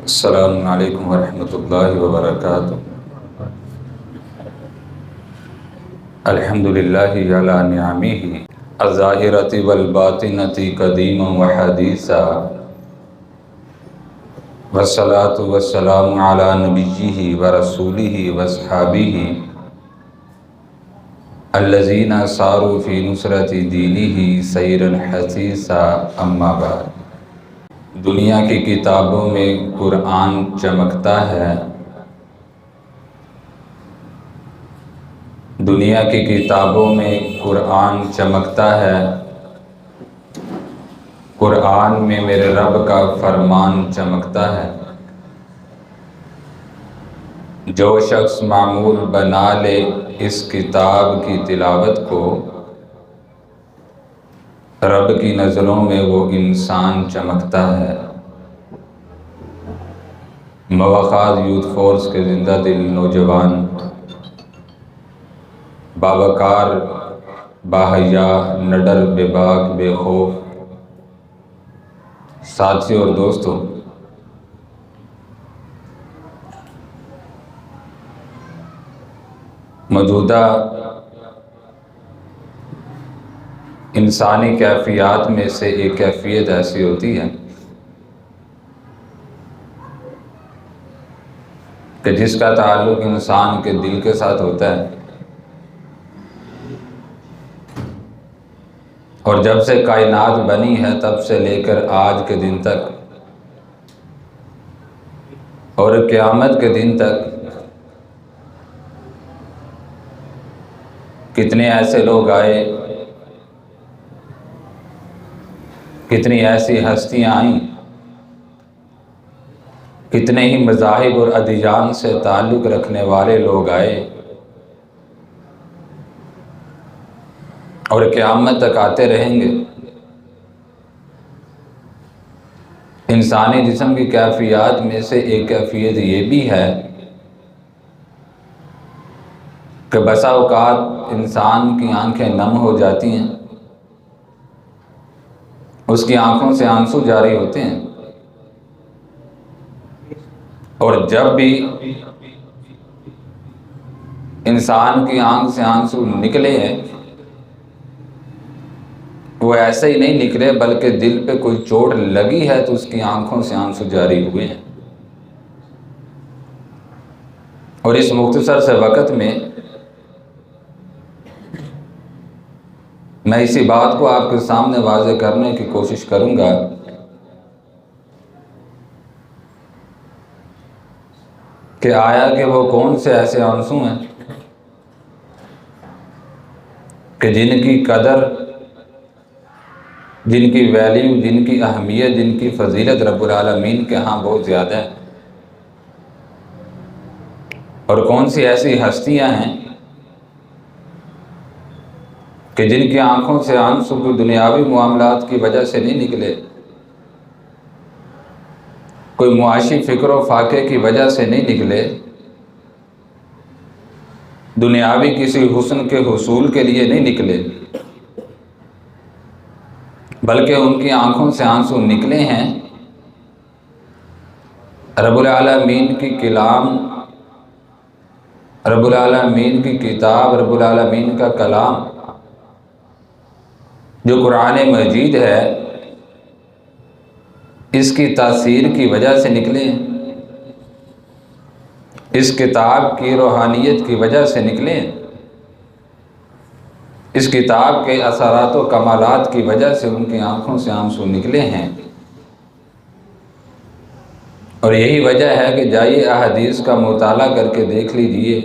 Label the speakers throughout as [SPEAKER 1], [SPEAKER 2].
[SPEAKER 1] السلام علیکم ورحمۃ اللہ وبرکاتہ۔ الحمد للہ علی نعمہ الظاہرۃ والباطنۃ قدیما وحدیثا، والصلاۃ والسلام علی نبیہ ورسولہ واصحابہ الذین ساروا فی نصرۃ دینہ سیرا حثیثا، اما بعد۔ دنیا کی کتابوں میں قرآن چمکتا ہے، دنیا کی کتابوں میں قرآن چمکتا ہے، قرآن میں میرے رب کا فرمان چمکتا ہے۔ جو شخص معمول بنا لے اس کتاب کی تلاوت کو، رب کی نظروں میں وہ انسان چمکتا ہے۔ مواخذ یوتھ فورس کے زندہ دل نوجوان، باوقار، باحیا، نڈر، بے باک، بے خوف ساتھیوں اور دوستوں، موجودہ انسانی کیفیات میں سے ایک کیفیت ایسی ہوتی ہے کہ جس کا تعلق انسان کے دل کے ساتھ ہوتا ہے، اور جب سے کائنات بنی ہے تب سے لے کر آج کے دن تک اور قیامت کے دن تک کتنے ایسے لوگ آئے، کتنی ایسی ہستیاں آئیں، کتنے ہی مذاہب اور ادیان سے تعلق رکھنے والے لوگ آئے، اور قیامت تک آتے رہیں گے۔ انسانی جسم کی کیفیات میں سے ایک کیفیت یہ بھی ہے کہ بسا اوقات انسان کی آنکھیں نم ہو جاتی ہیں، اس کی آنکھوں سے آنسو جاری ہوتے ہیں، اور جب بھی انسان کی آنکھ سے آنسو نکلے ہیں وہ ایسے ہی نہیں نکلے بلکہ دل پہ کوئی چوٹ لگی ہے تو اس کی آنکھوں سے آنسو جاری ہوئے ہیں۔ اور اس مختصر سے وقت میں میں اسی بات کو آپ کے سامنے واضح کرنے کی کوشش کروں گا کہ آیا کہ وہ کون سے ایسے آنسو ہیں کہ جن کی قدر، جن کی ویلیو، جن کی اہمیت، جن کی فضیلت رب العالمین کے ہاں بہت زیادہ ہے، اور کون سی ایسی ہستیاں ہیں کہ جن کی آنکھوں سے آنسو کوئی دنیاوی معاملات کی وجہ سے نہیں نکلے، کوئی معاشی فکر و فاقے کی وجہ سے نہیں نکلے، دنیاوی کسی حسن کے حصول کے لیے نہیں نکلے، بلکہ ان کی آنکھوں سے آنسو نکلے ہیں رب العالمین کی کلام، رب العالمین کی کتاب، رب العالمین کا کلام جو قرآن مجید ہے، اس کی تاثیر کی وجہ سے نکلے ہیں، اس کتاب کی روحانیت کی وجہ سے نکلے ہیں، اس کتاب کے اثرات و کمالات کی وجہ سے ان کی آنکھوں سے آنسو نکلے ہیں۔ اور یہی وجہ ہے کہ جائیے احادیث کا مطالعہ کر کے دیکھ لیجئے،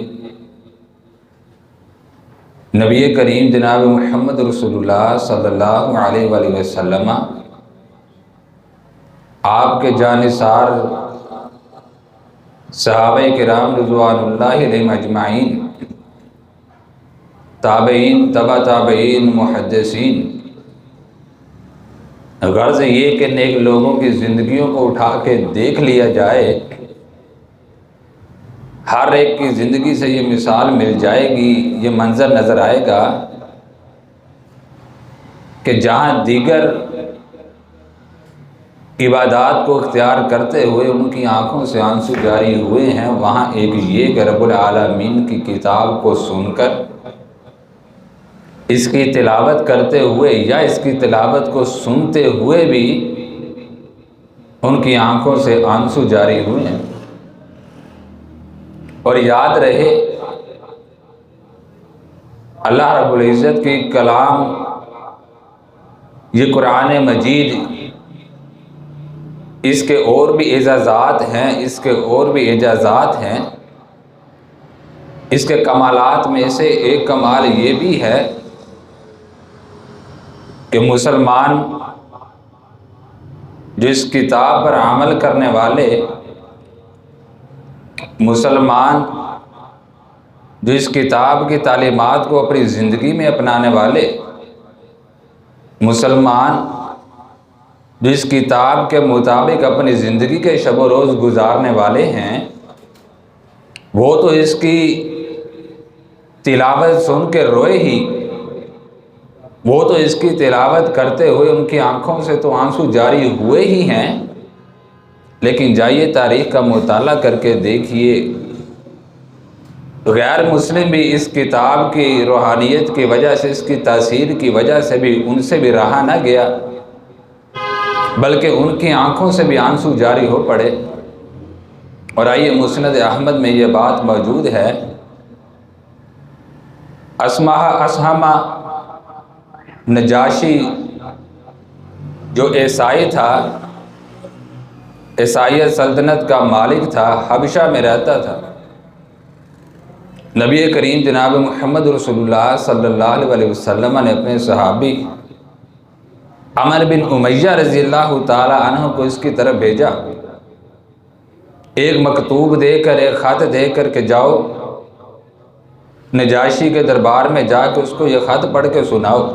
[SPEAKER 1] نبی کریم جناب محمد رسول اللہ صلی اللہ علیہ وآلہ وسلم، آپ کے جانثار صحابہ کرام رضوان اللہ علیہم اجمعین، تابعین، تبع تابعین، محدثین، غرض یہ کہ نیک لوگوں کی زندگیوں کو اٹھا کے دیکھ لیا جائے، ہر ایک کی زندگی سے یہ مثال مل جائے گی، یہ منظر نظر آئے گا کہ جہاں دیگر عبادات کو اختیار کرتے ہوئے ان کی آنکھوں سے آنسو جاری ہوئے ہیں، وہاں ایک یہ کہ رب العالمین کی کتاب کو سن کر، اس کی تلاوت کرتے ہوئے یا اس کی تلاوت کو سنتے ہوئے بھی ان کی آنکھوں سے آنسو جاری ہوئے ہیں۔ اور یاد رہے، اللہ رب العزت کی کلام یہ قرآن مجید، اس کے اور بھی اعزازات ہیں، اس کے اور بھی اعجازات ہیں۔ اس کے کمالات میں سے ایک کمال یہ بھی ہے کہ مسلمان جو اس کتاب پر عمل کرنے والے، مسلمان جو اس کتاب کی تعلیمات کو اپنی زندگی میں اپنانے والے، مسلمان جو اس کتاب کے مطابق اپنی زندگی کے شب و روز گزارنے والے ہیں، وہ تو اس کی تلاوت سن کے روئے ہی، وہ تو اس کی تلاوت کرتے ہوئے ان کی آنکھوں سے تو آنسو جاری ہوئے ہی ہیں، لیکن جائیے تاریخ کا مطالعہ کر کے دیکھیے، غیر مسلم بھی اس کتاب کی روحانیت کی وجہ سے، اس کی تاثیر کی وجہ سے بھی ان سے بھی رہا نہ گیا، بلکہ ان کی آنکھوں سے بھی آنسو جاری ہو پڑے۔ اور آئیے مسند احمد میں یہ بات موجود ہے، اسہمہ نجاشی جو عیسائی تھا، عیسائیت سلطنت کا مالک تھا، حبشہ میں رہتا تھا۔ نبی کریم جناب محمد رسول اللہ صلی اللہ علیہ وسلم نے اپنے صحابی عمر بن امیہ رضی اللہ تعالی عنہ کو اس کی طرف بھیجا، ایک مکتوب دے کر، ایک خط دے کر کہ جاؤ نجاشی کے دربار میں جا کے اس کو یہ خط پڑھ کے سناؤ۔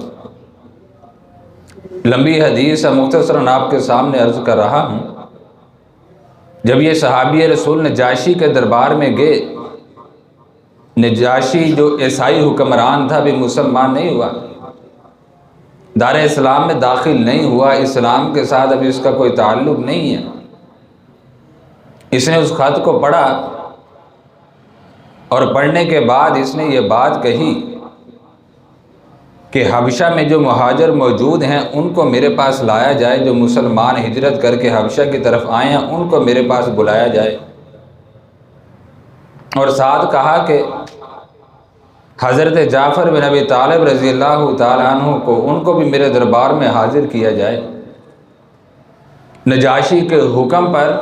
[SPEAKER 1] لمبی حدیث ہے، مختصراً آپ کے سامنے عرض کر رہا ہوں۔ جب یہ صحابی رسول نجاشی کے دربار میں گئے، نجاشی جو عیسائی حکمران تھا بھی مسلمان نہیں ہوا، دار اسلام میں داخل نہیں ہوا، اسلام کے ساتھ ابھی اس کا کوئی تعلق نہیں ہے۔ اس نے اس خط کو پڑھا اور پڑھنے کے بعد اس نے یہ بات کہی کہ حبشہ میں جو مہاجر موجود ہیں ان کو میرے پاس لایا جائے، جو مسلمان ہجرت کر کے حبشہ کی طرف آئے ہیں ان کو میرے پاس بلایا جائے۔ اور ساتھ کہا کہ حضرت جعفر بن ابی طالب رضی اللہ تعالیٰ عنہ کو، ان کو بھی میرے دربار میں حاضر کیا جائے۔ نجاشی کے حکم پر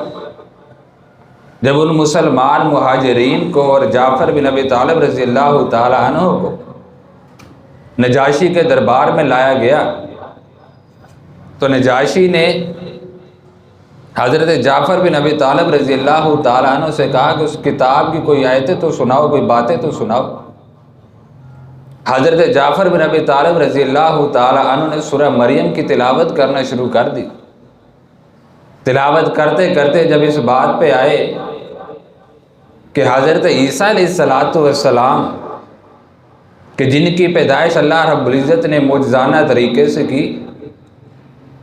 [SPEAKER 1] جب ان مسلمان مہاجرین کو اور جعفر بن ابی طالب رضی اللہ تعالیٰ عنہ کو نجاشی کے دربار میں لایا گیا، تو نجاشی نے حضرت جعفر بن ابی طالب رضی اللہ تعالیٰ عنہ سے کہا کہ اس کتاب کی کوئی آیتیں تو سناؤ، کوئی باتیں تو سناؤ۔ حضرت جعفر بن ابی طالب رضی اللہ تعالیٰ عنہ نے سورہ مریم کی تلاوت کرنا شروع کر دی۔ تلاوت کرتے کرتے جب اس بات پہ آئے کہ حضرت عیسیٰ علیہ السلام کہ جن کی پیدائش اللہ رب العزت نے معجزانہ طریقے سے کی،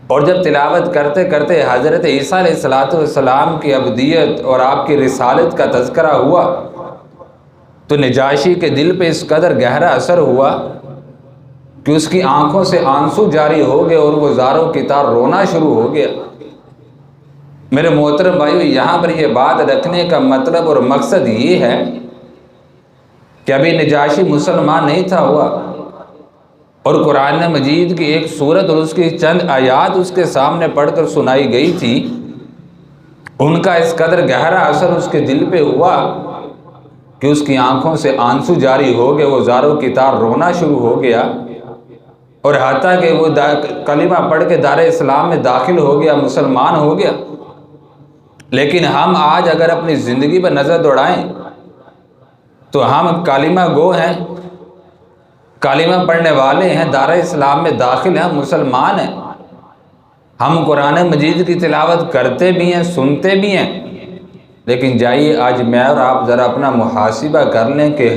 [SPEAKER 1] اور جب تلاوت کرتے کرتے حضرت عیسیٰ علیہ السلام کی عبدیت اور آپ کی رسالت کا تذکرہ ہوا، تو نجاشی کے دل پہ اس قدر گہرا اثر ہوا کہ اس کی آنکھوں سے آنسو جاری ہو گئے اور وہ زاروں کی طرح رونا شروع ہو گیا۔ میرے محترم بھائیو، یہاں پر یہ بات رکھنے کا مطلب اور مقصد یہ ہے کہ ابھی نجاشی مسلمان نہیں تھا ہوا، اور قرآن مجید کی ایک سورت اور اس کی چند آیات اس کے سامنے پڑھ کر سنائی گئی تھی، ان کا اس قدر گہرا اثر اس کے دل پہ ہوا کہ اس کی آنکھوں سے آنسو جاری ہو گئے، وہ زاروں کی طرح رونا شروع ہو گیا، اور حتیٰ کہ وہ کلمہ پڑھ کے دار اسلام میں داخل ہو گیا، مسلمان ہو گیا۔ لیکن ہم آج اگر اپنی زندگی پر نظر دوڑائیں تو ہم کلمہ گو ہیں، کلمہ پڑھنے والے ہیں، دار اسلام میں داخل ہیں، مسلمان ہیں، ہم قرآن مجید کی تلاوت کرتے بھی ہیں، سنتے بھی ہیں، لیکن جائیے آج میں اور آپ ذرا اپنا محاسبہ کر لیں کہ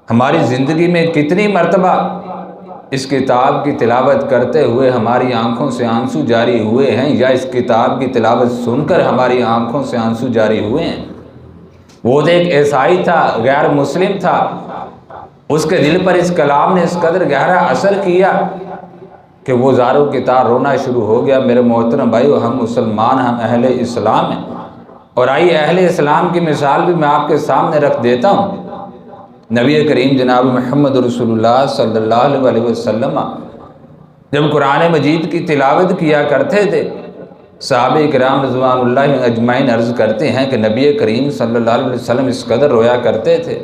[SPEAKER 1] ہماری زندگی میں کتنی مرتبہ اس کتاب کی تلاوت کرتے ہوئے ہماری آنکھوں سے آنسو جاری ہوئے ہیں، یا اس کتاب کی تلاوت سن کر ہماری آنکھوں سے آنسو جاری ہوئے ہیں۔ وہ تو ایک عیسائی تھا، غیر مسلم تھا، اس کے دل پر اس کلام نے اس قدر گہرا اثر کیا کہ وہ زاروں کی طرح رونا شروع ہو گیا۔ میرے محترم بھائیو، ہم مسلمان، ہم اہل اسلام ہیں، اور آئیے اہل اسلام کی مثال بھی میں آپ کے سامنے رکھ دیتا ہوں۔ نبی کریم جناب محمد رسول اللہ صلی اللہ علیہ وسلم جب قرآن مجید کی تلاوت کیا کرتے تھے، صحابہ کرام رضوان اللہ اجمعین عرض کرتے ہیں کہ نبی کریم صلی اللہ علیہ وسلم اس قدر رویا کرتے تھے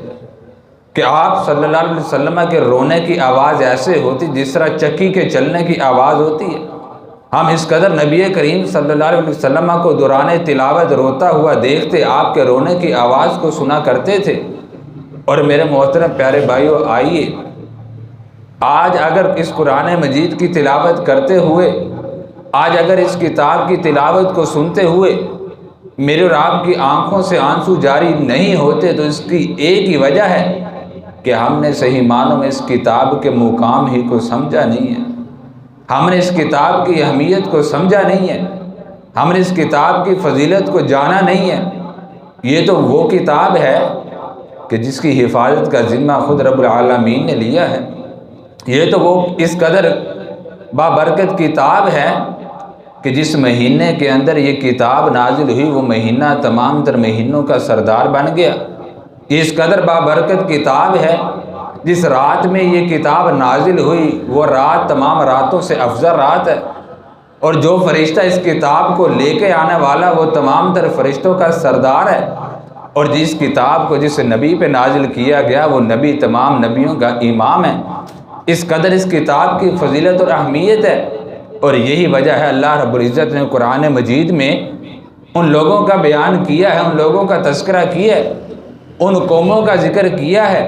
[SPEAKER 1] کہ آپ صلی اللہ علیہ وسلم کے رونے کی آواز ایسے ہوتی جس طرح چکی کے چلنے کی آواز ہوتی ہے۔ ہم اس قدر نبی کریم صلی اللہ علیہ وسلم کو دوران تلاوت روتا ہوا دیکھتے، آپ کے رونے کی آواز کو سنا کرتے تھے۔ اور میرے محترم پیارے بھائیو، آئیے آج اگر اس قرآن مجید کی تلاوت کرتے ہوئے، آج اگر اس کتاب کی تلاوت کو سنتے ہوئے میرے اور آپ کی آنکھوں سے آنسو جاری نہیں ہوتے، تو اس کی ایک ہی وجہ ہے کہ ہم نے صحیح معنوں میں اس کتاب کے مقام ہی کو سمجھا نہیں ہے، ہم نے اس کتاب کی اہمیت کو سمجھا نہیں ہے، ہم نے اس کتاب کی فضیلت کو جانا نہیں ہے۔ یہ تو وہ کتاب ہے کہ جس کی حفاظت کا ذمہ خود رب العالمین نے لیا ہے۔ یہ تو وہ اس قدر بابرکت کتاب ہے کہ جس مہینے کے اندر یہ کتاب نازل ہوئی، وہ مہینہ تمام تر مہینوں کا سردار بن گیا۔ یہ اس قدر بابرکت کتاب ہے، جس رات میں یہ کتاب نازل ہوئی وہ رات تمام راتوں سے افضل رات ہے، اور جو فرشتہ اس کتاب کو لے کے آنے والا وہ تمام تر فرشتوں کا سردار ہے، اور جس کتاب کو جس نبی پہ نازل کیا گیا وہ نبی تمام نبیوں کا امام ہے۔ اس قدر اس کتاب کی فضیلت اور اہمیت ہے، اور یہی وجہ ہے اللہ رب العزت نے قرآن مجید میں ان لوگوں کا بیان کیا ہے، ان لوگوں کا تذکرہ کیا ہے، ان قوموں کا ذکر کیا ہے،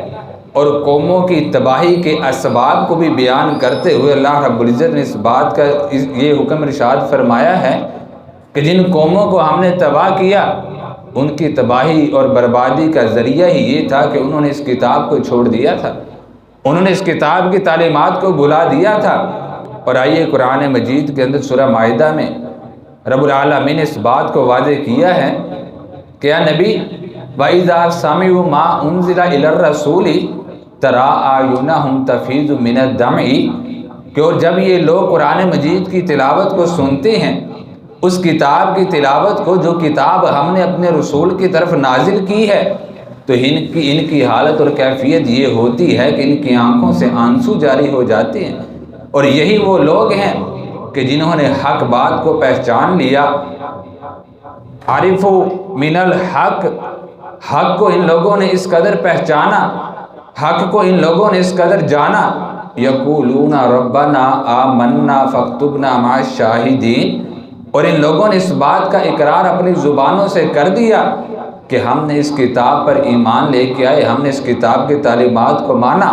[SPEAKER 1] اور قوموں کی تباہی کے اسباب کو بھی بیان کرتے ہوئے اللہ رب العزت نے اس بات کا یہ حکم ارشاد فرمایا ہے کہ جن قوموں کو ہم نے تباہ کیا، ان کی تباہی اور بربادی کا ذریعہ ہی یہ تھا کہ انہوں نے اس کتاب کو چھوڑ دیا تھا، انہوں نے اس کتاب کی تعلیمات کو بھلا دیا تھا۔ اور آئیے قرآن مجید کے اندر سورہ مائدہ میں رب العالمین نے اس بات کو واضح کیا ہے کہ یا نبی وَإِذَا سَمِعُوا مَا أُنزِلَ إِلَى الرَّسُولِ تَرَىٰ أَعْيُنَهُمْ تَفِيضُ مِنَ الدَّمْعِ، کہ اور جب یہ لوگ قرآن مجید کی تلاوت کو سنتے ہیں، اس کتاب کی تلاوت کو جو کتاب ہم نے اپنے رسول کی طرف نازل کی ہے، تو ان کی حالت اور کیفیت یہ ہوتی ہے کہ ان کی آنکھوں سے آنسو جاری ہو جاتے ہیں۔ اور یہی وہ لوگ ہیں کہ جنہوں نے حق بات کو پہچان لیا، عارفو من الحق، حق کو ان لوگوں نے اس قدر پہچانا، حق کو ان لوگوں نے اس قدر جانا، یقولون ربنا آمنا فاکتبنا مع الشاہدین، اور ان لوگوں نے اس بات کا اقرار اپنی زبانوں سے کر دیا کہ ہم نے اس کتاب پر ایمان لے کے آئے، ہم نے اس کتاب کی تعلیمات کو مانا،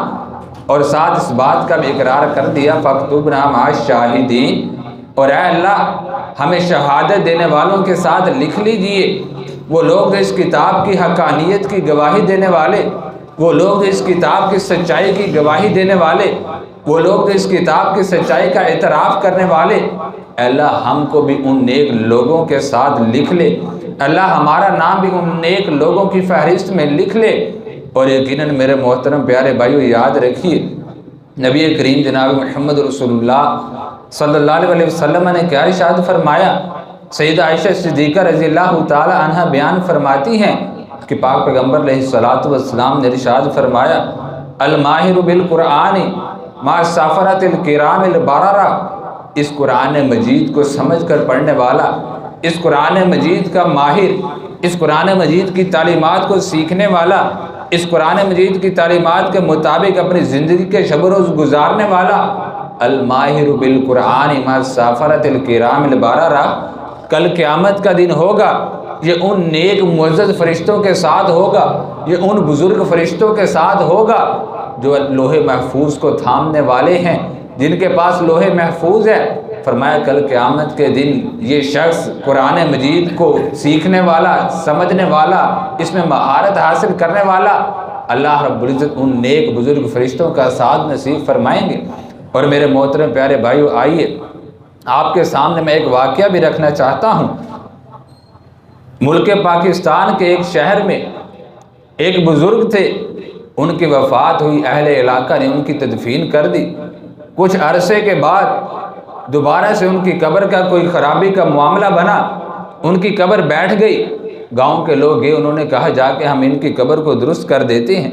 [SPEAKER 1] اور ساتھ اس بات کا بھی اقرار کر دیا فاکتبنا مع الشاہدین، اور اے اللہ ہمیں شہادت دینے والوں کے ساتھ لکھ لیجئے۔ وہ لوگ جو اس کتاب کی حقانیت کی گواہی دینے والے، وہ لوگ جو اس کتاب کی سچائی کی گواہی دینے والے، وہ لوگ جو اس کتاب کی سچائی کا اعتراف کرنے والے، اللہ ہم کو بھی ان نیک لوگوں کے ساتھ لکھ لے، اللہ ہمارا نام بھی ان نیک لوگوں کی فہرست میں لکھ لے۔ اور یقیناً میرے محترم پیارے بھائیو، یاد رکھیے نبی کریم جناب محمد رسول اللہ صلی اللہ علیہ وسلم نے کیا ارشاد فرمایا؟ سیدہ عائشہ صدیقہ رضی اللہ تعالی عنہ بیان فرماتی ہیں کہ پاک پیغمبر علیہ الصلوۃ والسلام نے ارشاد فرمایا، الماہر بالقرآن مع السفرۃ الکرام البررہ، اس قرآن مجید کو سمجھ کر پڑھنے والا، اس قرآن مجید کا ماہر، اس قرآن مجید کی تعلیمات کو سیکھنے والا، اس قرآن مجید کی تعلیمات کے مطابق اپنی زندگی کے شب و روز گزارنے والا، الماہر بالقرآن مع السفرۃ الکرام البررہ، کل قیامت کا دن ہوگا، یہ ان نیک معزز فرشتوں کے ساتھ ہوگا، یہ ان بزرگ فرشتوں کے ساتھ ہوگا جو لوح محفوظ کو تھامنے والے ہیں، جن کے پاس لوح محفوظ ہے۔ فرمایا کل قیامت کے دن یہ شخص قرآن مجید کو سیکھنے والا، سمجھنے والا، اس میں مہارت حاصل کرنے والا، اللہ رب العزت ان نیک بزرگ فرشتوں کا ساتھ نصیب فرمائیں گے۔ اور میرے محترم پیارے بھائیو، آئیے آپ کے سامنے میں ایک واقعہ بھی رکھنا چاہتا ہوں۔ ملک پاکستان کے ایک شہر میں ایک بزرگ تھے، ان کی وفات ہوئی، اہل علاقہ نے ان کی تدفین کر دی۔ کچھ عرصے کے بعد دوبارہ سے ان کی قبر کا کوئی خرابی کا معاملہ بنا، ان کی قبر بیٹھ گئی۔ گاؤں کے لوگ گئے، انہوں نے کہا جا کے ہم ان کی قبر کو درست کر دیتے ہیں،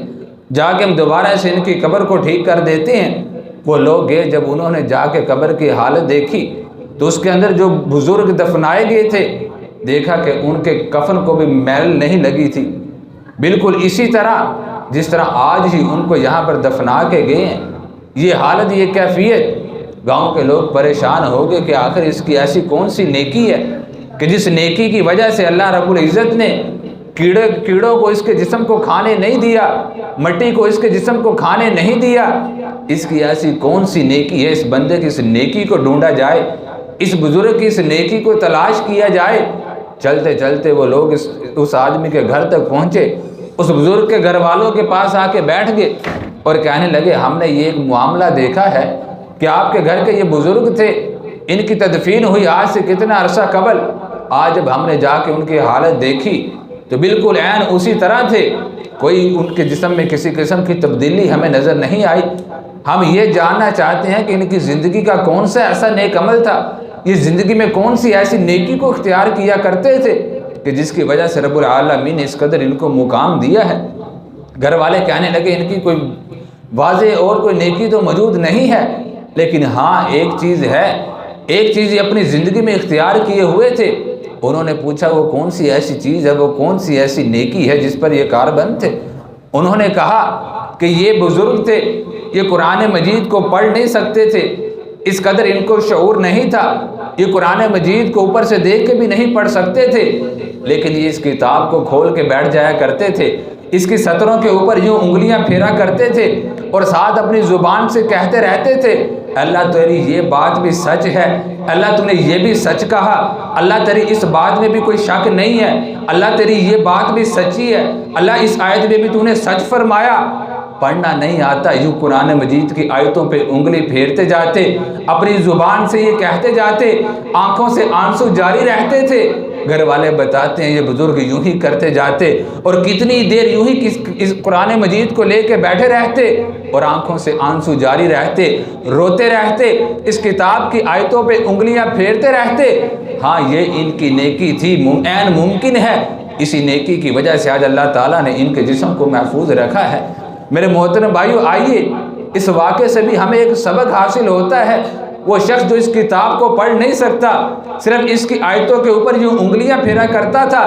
[SPEAKER 1] جا کے ہم دوبارہ سے ان کی قبر کو ٹھیک کر دیتے ہیں۔ وہ لوگ گئے، جب انہوں نے جا کے قبر کی حالت دیکھی تو اس کے اندر جو بزرگ دفنائے گئے تھے، دیکھا کہ ان کے کفن کو بھی میل نہیں لگی تھی، بالکل اسی طرح جس طرح آج ہی ان کو یہاں پر دفنا کے گئے ہیں۔ یہ حالت، یہ کیفیت، گاؤں کے لوگ پریشان ہو گئے کہ آخر اس کی ایسی کون سی نیکی ہے کہ جس نیکی کی وجہ سے اللہ رب العزت نے کیڑوں کو اس کے جسم کو کھانے نہیں دیا، مٹی کو اس کے جسم کو کھانے نہیں دیا۔ اس کی ایسی کون سی نیکی ہے؟ اس بندے کی اس نیکی کو ڈھونڈا جائے، اس بزرگ کی اس نیکی کو تلاش کیا جائے۔ چلتے چلتے وہ لوگ اس آدمی کے گھر تک پہنچے، اس بزرگ کے گھر والوں کے پاس آ کے بیٹھ گئے اور کہنے لگے ہم نے یہ ایک معاملہ دیکھا ہے کہ آپ کے گھر کے یہ بزرگ تھے، ان کی تدفین ہوئی آج سے کتنا عرصہ قبل، آج جب ہم نے جا کے ان کی حالت دیکھی تو بالکل عین اسی طرح تھے، کوئی ان کے جسم میں کسی قسم کی تبدیلی ہمیں نظر نہیں آئی۔ ہم یہ جاننا چاہتے ہیں کہ ان کی زندگی کا کون سا ایسا نیک عمل تھا، یہ زندگی میں کون سی ایسی نیکی کو اختیار کیا کرتے تھے کہ جس کی وجہ سے رب العالمین نے اس قدر ان کو مقام دیا ہے۔ گھر والے کہنے لگے ان کی کوئی واضح اور کوئی نیکی تو موجود نہیں ہے، لیکن ہاں ایک چیز ہے، ایک چیز یہ اپنی زندگی میں اختیار کیے ہوئے تھے۔ انہوں نے پوچھا وہ کون سی ایسی چیز ہے، وہ کون سی ایسی نیکی ہے جس پر یہ کاربند تھے؟ انہوں نے کہا کہ یہ بزرگ تھے، یہ قرآن مجید کو پڑھ نہیں سکتے تھے، اس قدر ان کو شعور نہیں تھا، یہ قرآن مجید کو اوپر سے دیکھ کے بھی نہیں پڑھ سکتے تھے، لیکن یہ اس کتاب کو کھول کے بیٹھ جایا کرتے تھے، اس کی سطروں کے اوپر یوں انگلیاں پھیرا کرتے تھے اور ساتھ اپنی زبان سے کہتے رہتے تھے اللہ تیری یہ بات بھی سچ ہے، اللہ تو نے یہ بھی سچ کہا، اللہ تیری اس بات میں بھی کوئی شک نہیں ہے، اللہ تیری یہ بات بھی سچی ہے، اللہ اس آیت میں بھی تو نے سچ فرمایا۔ پڑھنا نہیں آتا، یوں قرآن مجید کی آیتوں پہ انگلی پھیرتے جاتے، اپنی زبان سے یہ کہتے جاتے، آنکھوں سے آنسو جاری رہتے تھے۔ گھر والے بتاتے ہیں یہ بزرگ یوں ہی کرتے جاتے اور کتنی دیر یوں ہی اس قرآن مجید کو لے کے بیٹھے رہتے اور آنکھوں سے آنسو جاری رہتے، روتے رہتے، اس کتاب کی آیتوں پہ انگلیاں پھیرتے رہتے۔ ہاں یہ ان کی نیکی تھی، عین ممکن ہے اسی نیکی کی وجہ سے آج اللہ تعالیٰ نے ان کے جسم کو محفوظ رکھا ہے۔ میرے محترم بھائیو، آئیے اس واقعے سے بھی ہمیں ایک سبق حاصل ہوتا ہے۔ وہ شخص جو اس کتاب کو پڑھ نہیں سکتا، صرف اس کی آیتوں کے اوپر یوں انگلیاں پھیرا کرتا تھا،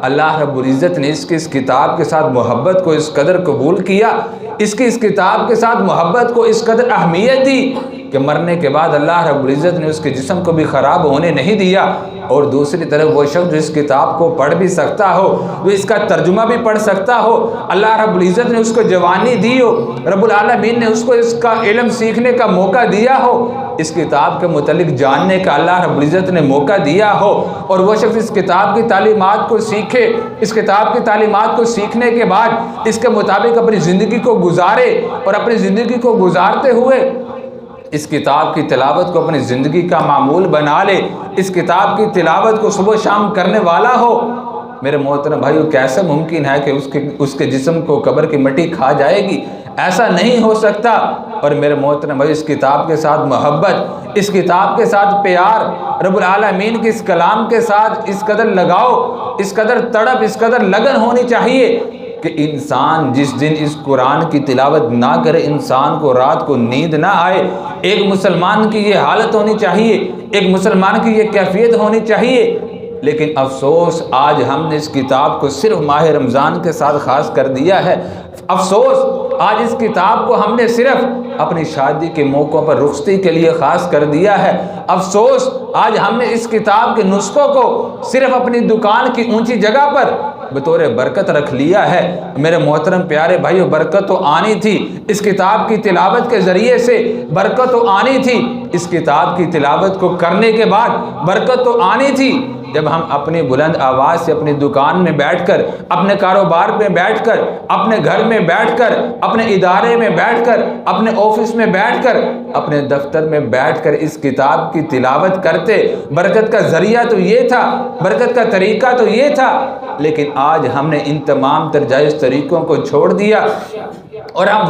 [SPEAKER 1] اللہ رب العزت نے اس کتاب کے ساتھ محبت کو اس قدر قبول کیا، اس کتاب کے ساتھ محبت کو اس قدر اہمیت دی کہ مرنے کے بعد اللہ رب العزت نے اس کے جسم کو بھی خراب ہونے نہیں دیا۔ اور دوسری طرف وہ شخص جو اس کتاب کو پڑھ بھی سکتا ہو، جو اس کا ترجمہ بھی پڑھ سکتا ہو، اللہ رب العزت نے اس کو جوانی دی ہو، رب العالمین نے اس کو اس کا علم سیکھنے کا موقع دیا ہو، اس کتاب کے متعلق جاننے کا اللہ رب العزت نے موقع دیا ہو، اور وہ شخص اس کتاب کی تعلیمات کو سیکھے، اس کتاب کی تعلیمات کو سیکھنے کے بعد اس کے مطابق اپنی زندگی کو گزارے اور اپنی زندگی کو گزارتے ہوئے اس کتاب کی تلاوت کو اپنی زندگی کا معمول بنا لے، اس کتاب کی تلاوت کو صبح شام کرنے والا ہو۔ میرے محترم بھائیو، کیسے ممکن ہے کہ اس کے جسم کو قبر کی مٹی کھا جائے گی؟ ایسا نہیں ہو سکتا۔ اور میرے محترم بھائی، اس کتاب کے ساتھ محبت، اس کتاب کے ساتھ پیار، رب العالمین کے اس کلام کے ساتھ اس قدر لگاؤ، اس قدر تڑپ، اس قدر لگن ہونی چاہیے کہ انسان جس دن اس قرآن کی تلاوت نہ کرے، انسان کو رات کو نیند نہ آئے۔ ایک مسلمان کی یہ حالت ہونی چاہیے، ایک مسلمان کی یہ کیفیت ہونی چاہیے۔ لیکن افسوس، آج ہم نے اس کتاب کو صرف ماہ رمضان کے ساتھ خاص کر دیا ہے۔ افسوس، آج اس کتاب کو ہم نے صرف اپنی شادی کے موقعوں پر رخصتی کے لیے خاص کر دیا ہے۔ افسوس، آج ہم نے اس کتاب کے نسخوں کو صرف اپنی دکان کی اونچی جگہ پر بطور برکت رکھ لیا ہے۔ میرے محترم پیارے بھائیو، برکت تو آنی تھی، اس کتاب کی تلاوت کے ذریعے سے برکت تو آنی تھی، اس کتاب کی تلاوت کو کرنے کے بعد برکت تو آنی تھی، جب ہم اپنی بلند آواز سے اپنی دکان میں بیٹھ کر، اپنے کاروبار میں بیٹھ کر، اپنے گھر میں بیٹھ کر، اپنے ادارے میں بیٹھ کر، اپنے آفس میں بیٹھ کر، اپنے دفتر میں بیٹھ کر اس کتاب کی تلاوت کرتے، برکت کا ذریعہ تو یہ تھا، برکت کا طریقہ تو یہ تھا، لیکن آج ہم نے ان تمام تر جائز طریقوں کو چھوڑ دیا اور ہم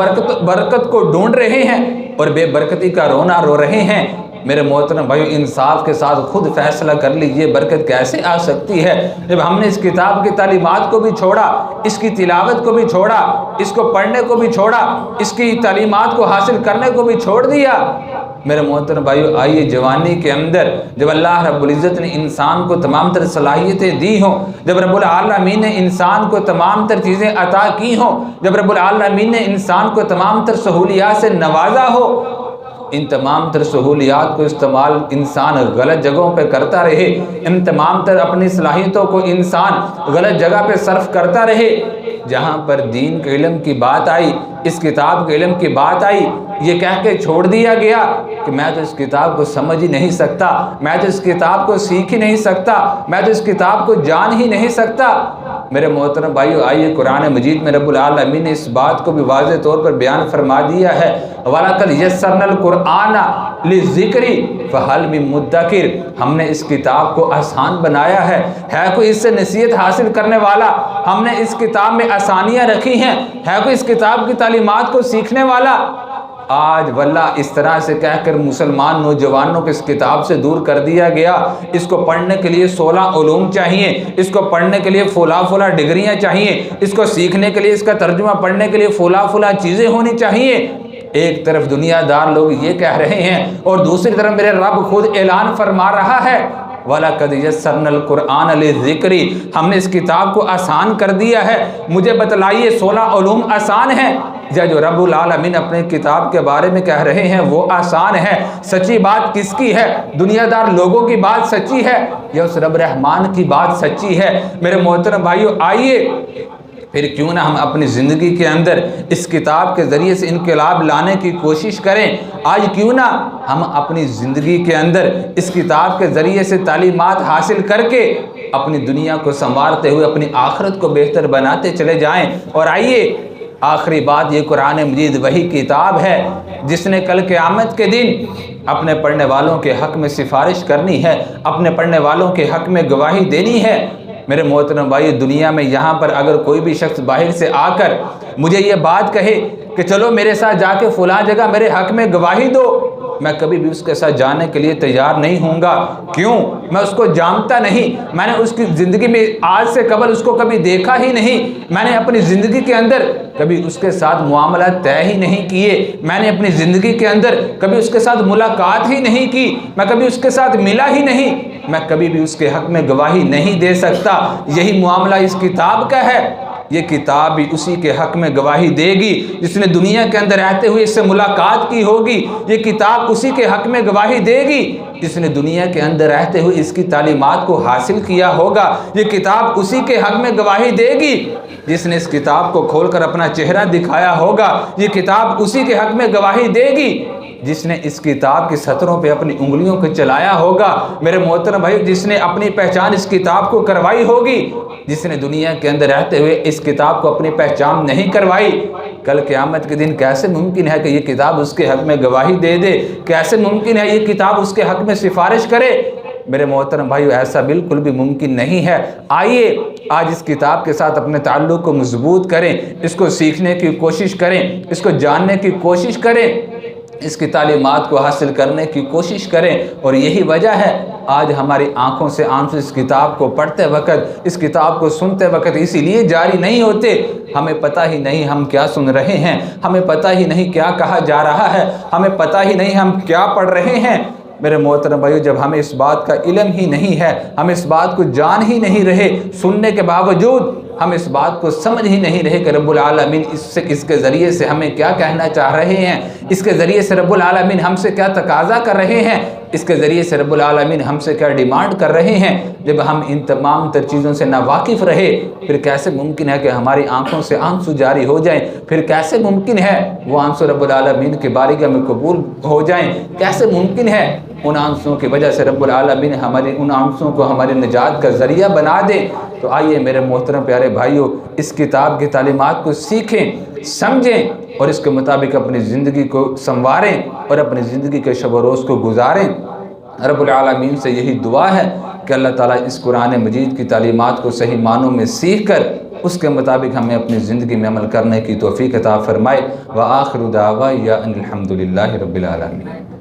[SPEAKER 1] برکت کو ڈھونڈ رہے ہیں اور بے برکتی کا رونا رو رہے ہیں۔ میرے محترم بھائیو، انصاف کے ساتھ خود فیصلہ کر لیجئے برکت کیسے آ سکتی ہے جب ہم نے اس کتاب کی تعلیمات کو بھی چھوڑا، اس کی تلاوت کو بھی چھوڑا، اس کو پڑھنے کو بھی چھوڑا، اس کی تعلیمات کو حاصل کرنے کو بھی چھوڑ دیا۔ میرے محترم بھائیو، آئیے جوانی کے اندر جب اللہ رب العزت نے انسان کو تمام تر صلاحیتیں دی ہوں، جب رب العالمین نے انسان کو تمام تر چیزیں عطا کی ہوں، جب رب العالمین نے انسان کو تمام تر سہولیات سے نوازا ہو، ان تمام تر سہولیات کو استعمال انسان غلط جگہوں پہ کرتا رہے، ان تمام تر اپنی صلاحیتوں کو انسان غلط جگہ پہ صرف کرتا رہے، جہاں پر دین کے علم کی بات آئی، اس کتاب کے علم کی بات آئی، یہ کہہ کے چھوڑ دیا گیا کہ میں تو اس کتاب کو سمجھ ہی نہیں سکتا، میں تو اس کتاب کو سیکھ ہی نہیں سکتا، میں تو اس کتاب کو جان ہی نہیں سکتا۔ میرے محترم بھائیو، آئیے قرآن مجید میں رب العالمین نے اس بات کو بھی واضح طور پر بیان فرما دیا ہے، وَلَقَدْ يَسَّرْنَا الْقُرْآنَ لِلذِّكْرِ فَهَلْ مِن مُدَّكِرٍ، ہم نے اس کتاب کو آسان بنایا ہے کوئی اس سے نصیحت حاصل کرنے والا؟ ہم نے اس کتاب میں آسانیاں رکھی ہیں، ہے کوئی اس کتاب کی تعلیمات کو سیکھنے والا؟ آج واللہ اس طرح سے کہہ کر مسلمان نوجوانوں کو اس کتاب سے دور کر دیا گیا۔ اس کو پڑھنے کے لیے 16 علوم چاہیے، اس کو پڑھنے کے لیے فلاں ڈگریاں چاہیے، اس کو سیکھنے کے لیے، اس کا ترجمہ پڑھنے کے لیے فلاں چیزیں ہونی چاہیے۔ ایک طرف دنیا دار لوگ یہ کہہ رہے ہیں اور دوسری طرف میرے رب خود اعلان فرما رہا ہے، وَلَقَدْ يَسَّرْنَا الْقُرْآنَ لِلذِّكْرِ، ہم نے اس کتاب کو آسان کر دیا ہے۔ مجھے بتلائیے 16 علوم آسان ہیں یا جو رب العالمین اپنے کتاب کے بارے میں کہہ رہے ہیں وہ آسان ہے؟ سچی بات کس کی ہے؟ دنیا دار لوگوں کی بات سچی ہے یا اس رب رحمان کی بات سچی ہے؟ میرے محترم بھائیو، آئیے پھر کیوں نہ ہم اپنی زندگی کے اندر اس کتاب کے ذریعے سے انقلاب لانے کی کوشش کریں۔ آج کیوں نہ ہم اپنی زندگی کے اندر اس کتاب کے ذریعے سے تعلیمات حاصل کر کے اپنی دنیا کو سنوارتے ہوئے اپنی آخرت کو بہتر بناتے چلے جائیں۔ اور آئیے، آخری بات، یہ قرآن مجید وہی کتاب ہے جس نے کل قیامت کے دن اپنے پڑھنے والوں کے حق میں سفارش کرنی ہے، اپنے پڑھنے والوں کے حق میں گواہی دینی ہے۔ میرے محترم بھائی، دنیا میں یہاں پر اگر کوئی بھی شخص باہر سے آ کر مجھے یہ بات کہے کہ چلو میرے ساتھ جا کے فلاں جگہ میرے حق میں گواہی دو، میں کبھی بھی اس کے ساتھ جانے کے لیے تیار نہیں ہوں گا۔ کیوں؟ میں اس کو جانتا نہیں، میں نے اس کی زندگی میں آج سے قبل اس کو کبھی دیکھا ہی نہیں، میں نے اپنی زندگی کے اندر کبھی اس کے ساتھ معاملات طے ہی نہیں کیے، میں نے اپنی زندگی کے اندر کبھی اس کے ساتھ ملاقات ہی نہیں کی، میں کبھی اس کے ساتھ ملا ہی نہیں، میں کبھی بھی اس کے حق میں گواہی نہیں دے سکتا۔ یہی معاملہ اس کتاب کا ہے۔ یہ کتاب بھی اسی کے حق میں گواہی دے گی جس نے دنیا کے اندر رہتے ہوئے اس سے ملاقات کی ہوگی۔ یہ کتاب اسی کے حق میں گواہی دے گی جس نے دنیا کے اندر رہتے ہوئے اس کی تعلیمات کو حاصل کیا ہوگا۔ یہ کتاب اسی کے حق میں گواہی دے گی جس نے اس کتاب کو کھول کر اپنا چہرہ دکھایا ہوگا۔ یہ کتاب اسی کے حق میں گواہی دے گی جس نے اس کتاب کی سطروں پہ اپنی انگلیوں کو چلایا ہوگا۔ میرے محترم بھائی، جس نے اپنی پہچان اس کتاب کو کروائی ہوگی، جس نے دنیا کے اندر رہتے ہوئے اس کتاب کو اپنی پہچان نہیں کروائی، کل قیامت کے دن کیسے ممکن ہے کہ یہ کتاب اس کے حق میں گواہی دے دے؟ کیسے ممکن ہے یہ کتاب اس کے حق میں سفارش کرے؟ میرے محترم بھائیو، ایسا بالکل بھی ممکن نہیں ہے۔ آئیے آج اس کتاب کے ساتھ اپنے تعلق کو مضبوط کریں، اس کو سیکھنے کی کوشش کریں، اس کو جاننے کی کوشش کریں، اس کی تعلیمات کو حاصل کرنے کی کوشش کریں۔ اور یہی وجہ ہے آج ہماری آنکھوں سے آنسو اس کتاب کو پڑھتے وقت، اس کتاب کو سنتے وقت اسی لیے جاری نہیں ہوتے، ہمیں پتہ ہی نہیں ہم کیا سن رہے ہیں، ہمیں پتہ ہی نہیں کیا کہا جا رہا ہے، ہمیں پتہ ہی نہیں ہم کیا پڑھ رہے ہیں۔ میرے محترم بھائیو، جب ہمیں اس بات کا علم ہی نہیں ہے، ہم اس بات کو جان ہی نہیں رہے، سننے کے باوجود ہم اس بات کو سمجھ ہی نہیں رہے کہ رب العالمین اس کے ذریعے سے ہمیں کیا کہنا چاہ رہے ہیں، اس کے ذریعے سے رب العالمین ہم سے کیا تقاضا کر رہے ہیں، اس کے ذریعے سے رب العالمین ہم سے کیا ڈیمانڈ کر رہے ہیں، جب ہم ان تمام تر چیزوں سے ناواقف رہے، پھر کیسے ممکن ہے کہ ہماری آنکھوں سے آنسو جاری ہو جائیں؟ پھر کیسے ممکن ہے وہ آنسو رب العالمین کی بارگاہ میں قبول ہو جائیں؟ کیسے ممکن ہے ان آنسوں کی وجہ سے رب العالمین ہماری ان آنسوں کو ہماری نجات کا ذریعہ بنا دے۔ تو آئیے میرے محترم پیارے بھائیوں، اس کتاب کی تعلیمات کو سیکھیں، سمجھیں اور اس کے مطابق اپنی زندگی کو سنواریں اور اپنی زندگی کے شب و روز کو گزاریں۔ رب العالمین سے یہی دعا ہے کہ اللہ تعالیٰ اس قرآن مجید کی تعلیمات کو صحیح معنوں میں سیکھ کر اس کے مطابق ہمیں اپنی زندگی میں عمل کرنے کی توفیق عطا فرمائے۔ وآخر دعوانا ان الحمد للہ رب العالمین۔